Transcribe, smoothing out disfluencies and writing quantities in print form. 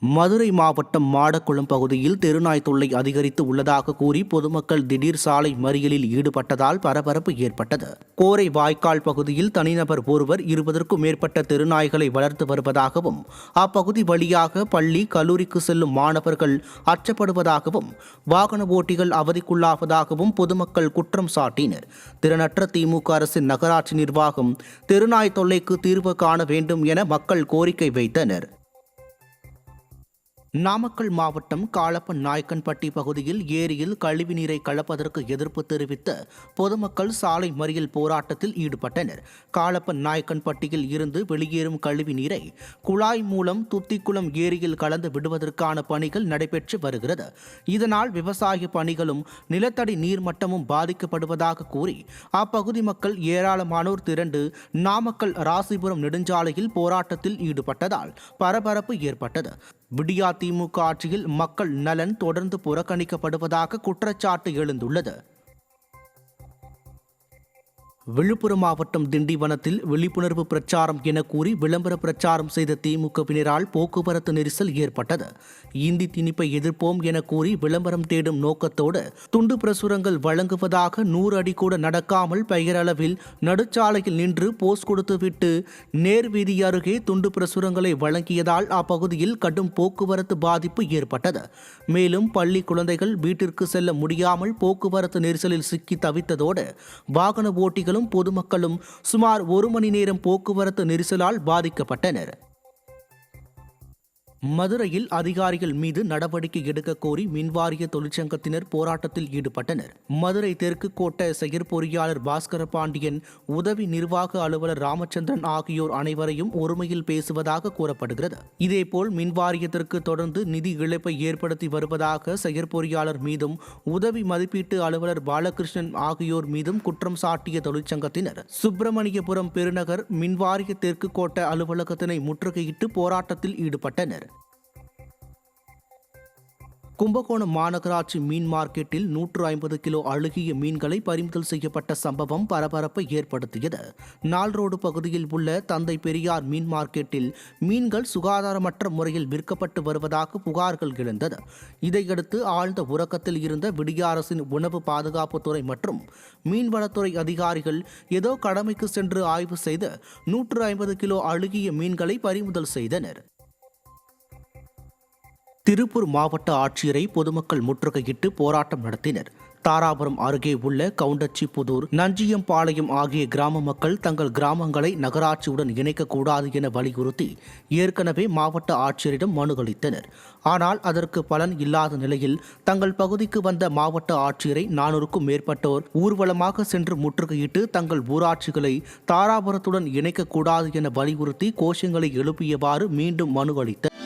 மதுரை மாவட்டம் மாடக்குளம் பகுதியில் தெருநாய் தொல்லை அதிகரித்து உள்ளதாக கூறி பொதுமக்கள் திடீர் சாலை மறியலில் ஈடுபட்டதால் பரபரப்பு ஏற்பட்டது. கோரை வாய்க்கால் பகுதியில் தனிநபர் ஒருவர் 20க்கும் மேற்பட்ட தெருநாய்களை வளர்த்து வருவதாகவும், அப்பகுதி வழியாக பள்ளி, கல்லூரிக்கு செல்லும் மாணவர்கள் அச்சப்படுவதாகவும், வாகன ஓட்டிகள் அவதிக்குள்ளாவதாகவும் பொதுமக்கள் குற்றம் சாட்டினர். திறனற்ற திமுக அரசின் நகராட்சி நிர்வாகம் தெருநாய் தொல்லைக்கு தீர்வு காண வேண்டும் என மக்கள் கோரிக்கை வைத்தனர். நாமக்கல் மாவட்டம் காளப்பன் நாயக்கன்பட்டி பகுதியில் ஏரியில் கழிவுநீரை கலப்பதற்கு எதிர்ப்பு தெரிவித்த பொதுமக்கள் சாலை மறியல் போராட்டத்தில் ஈடுபட்டனர். காளப்பன் நாயக்கன்பட்டியில் இருந்து வெளியேறும் கழிவுநீரை குழாய் மூலம் துத்திக்குளம் ஏரியில் கலந்து விடுவதற்கான பணிகள் நடைபெற்று வருகிறது. இதனால் விவசாய பணிகளும் நிலத்தடி நீர்மட்டமும் பாதிக்கப்படுவதாக கூறி அப்பகுதி மக்கள் ஏராளமானோர் திரண்டு நாமக்கல் ராசிபுரம் நெடுஞ்சாலையில் போராட்டத்தில் ஈடுபட்டதால் பரபரப்பு ஏற்பட்டது. விடியா திமுக ஆட்சியில் மக்கள் நலன் தொடர்ந்து புறக்கணிக்கப்படுவதாக குற்றச்சாட்டு எழுந்துள்ளது. விழுப்புரம் மாவட்டம் திண்டிவனத்தில் விழிப்புணர்வு பிரச்சாரம் என கூறி விளம்பர பிரச்சாரம் செய்த திமுகவினரால் போக்குவரத்து நெரிசல் ஏற்பட்டது. இந்தி திணிப்பை எதிர்ப்போம் என கூறி விளம்பரம் தேடும் நோக்கத்தோடு துண்டு பிரசுரங்கள் வழங்குவதாக 100 அடி கூட நடக்காமல் பெயரளவில் நடுச்சாலையில் நின்று போஸ்ட் கொடுத்துவிட்டு நேர்வீதி அருகே துண்டு பிரசுரங்களை வழங்கியதால் அப்பகுதியில் கடும் போக்குவரத்து பாதிப்பு ஏற்பட்டது. மேலும் பள்ளி குழந்தைகள் வீட்டிற்கு செல்ல முடியாமல் போக்குவரத்து நெரிசலில் சிக்கி தவித்ததோடு வாகன ஓட்டிகள் பொதுமக்களும் சுமார் 1 மணி நேரம் போக்குவரத்து நெரிசலால் பாதிக்கப்பட்டனர். மதுரையில் அதிகாரிகள் மீது நடவடிக்கை எடுக்க கோரி மின்வாரிய தொழிற்சங்கத்தினர் போராட்டத்தில் ஈடுபட்டனர். மதுரை தெற்கு கோட்ட செயற்பொறியாளர் பாஸ்கர பாண்டியன், உதவி நிர்வாக அலுவலர் ராமச்சந்திரன் ஆகியோர் அனைவரையும் ஒருமையில் பேசுவதாக கூறப்படுகிறது. இதேபோல் மின்வாரியத்திற்கு தொடர்ந்து நிதி இழப்பை ஏற்படுத்தி வருவதாக செயற்பொறியாளர் மீதும் உதவி மதிப்பீட்டு அலுவலர் பாலகிருஷ்ணன் ஆகியோர் மீதும் குற்றம் சாட்டிய தொழிற்சங்கத்தினர் சுப்பிரமணியபுரம் பெருநகர் மின்வாரிய தெற்கு கோட்ட அலுவலகத்தினை முற்றுகையிட்டு போராட்டத்தில் ஈடுபட்டனர். கும்பகோணம் மாநகராட்சி மீன் மார்க்கெட்டில் 150 கிலோ அழுகிய மீன்களை பறிமுதல் செய்யப்பட்ட சம்பவம் பரபரப்பை ஏற்படுத்தியது. நாள் ரோடு பகுதியில் உள்ள தந்தை பெரியார் மீன் மார்க்கெட்டில் மீன்கள் சுகாதாரமற்ற முறையில் விற்கப்பட்டு வருவதாக புகார்கள் எழுந்தது. இதையடுத்து ஆழ்ந்த உறக்கத்தில் இருந்த விடிய அரசின் உணவு பாதுகாப்புத்துறை மற்றும் மீன்வளத்துறை அதிகாரிகள் ஏதோ கடமைக்கு சென்று ஆய்வு செய்து 150 கிலோ அழுகிய மீன்களை பறிமுதல் செய்தனர். திருப்பூர் மாவட்ட ஆட்சியரை பொதுமக்கள் முற்றுகையிட்டு போராட்டம் நடத்தினர். தாராபுரம் அருகே உள்ள கவுண்டச்சிபுதூர், நஞ்சியம்பாளையம் ஆகிய கிராம மக்கள் தங்கள் கிராமங்களை நகராட்சியுடன் இணைக்கக்கூடாது என வலியுறுத்தி ஏற்கனவே மாவட்ட ஆட்சியரிடம் மனு அளித்தனர். ஆனால் அதற்கு பலன் இல்லாத நிலையில் தங்கள் பகுதிக்கு வந்த மாவட்ட ஆட்சியரை 400க்கும் மேற்பட்டோர் ஊர்வலமாக சென்று முற்றுகையிட்டு தங்கள் ஊராட்சிகளை தாராபுரத்துடன் இணைக்கக்கூடாது என வலியுறுத்தி கோஷங்களை எழுப்பியவாறு மீண்டும் மனு அளித்தனர்.